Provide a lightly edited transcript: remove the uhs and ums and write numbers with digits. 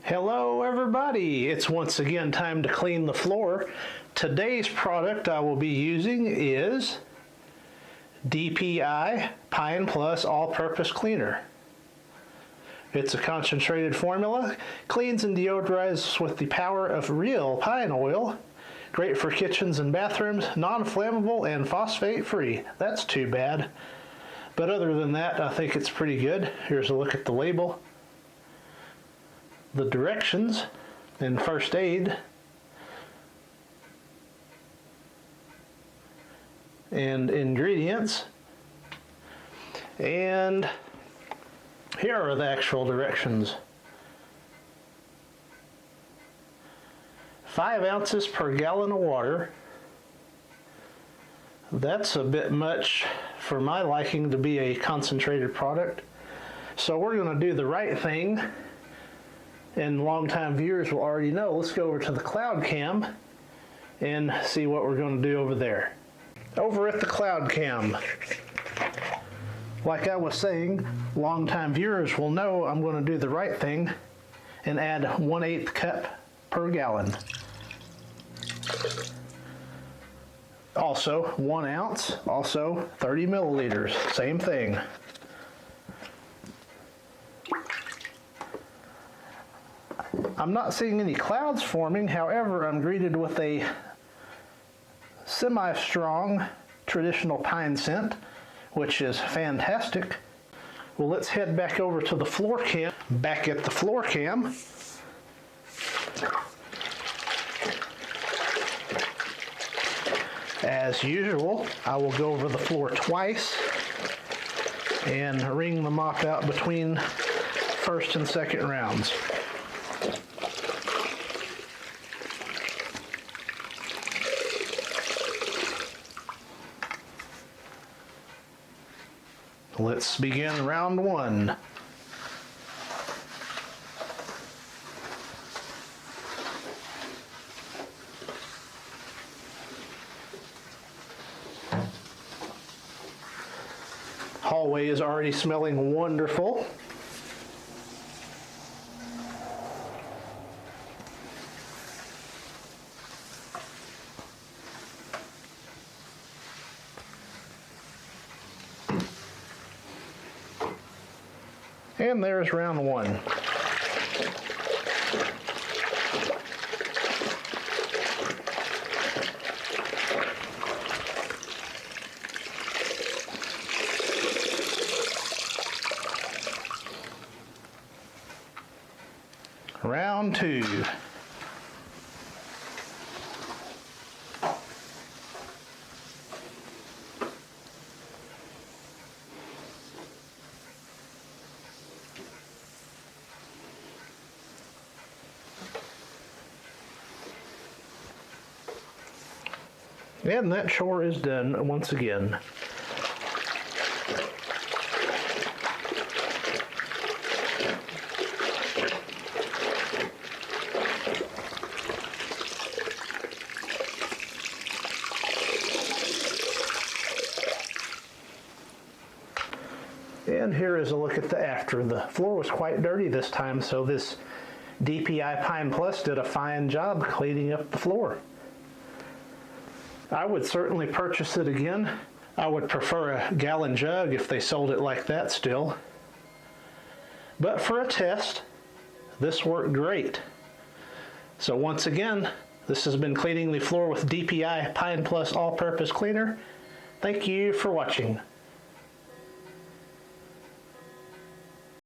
Hello everybody, it's once again time to clean the floor. Today's product I will be using is DPI Pine Plus All-Purpose Cleaner. It's a concentrated formula, cleans and deodorizes with the power of real pine oil. Great for kitchens and bathrooms, non-flammable and phosphate free. That's too bad. But other than that, I think it's pretty good. Here's a look at the label. The directions and first aid, and ingredients, and here are the actual directions. 5 ounces per gallon of water. That's a bit much for my liking to be a concentrated product, so we're going to do the right thing. And longtime viewers will already know. Let's go over to the cloud cam and see what we're going to do over there. Over at the cloud cam, like I was saying, longtime viewers will know I'm going to do the right thing and add 1/8 cup per gallon. Also 1 ounce, also 30 milliliters, same thing. I'm not seeing any clouds forming, however, I'm greeted with a semi-strong traditional pine scent, which is fantastic. Well, let's head back over to the floor cam. Back at the floor cam, as usual, I will go over the floor twice and wring the mop out between first and second rounds. Let's begin round 1. Hallway is already smelling wonderful. And there's round 1. Round 2. And that chore is done once again. And here is a look at the after. The floor was quite dirty this time, so this DPI Pine Plus did a fine job cleaning up the floor. I would certainly purchase it again. I would prefer a gallon jug if they sold it like that still. But for a test, this worked great. So once again, this has been cleaning the floor with DPI Pine Plus All-Purpose Cleaner. Thank you for watching.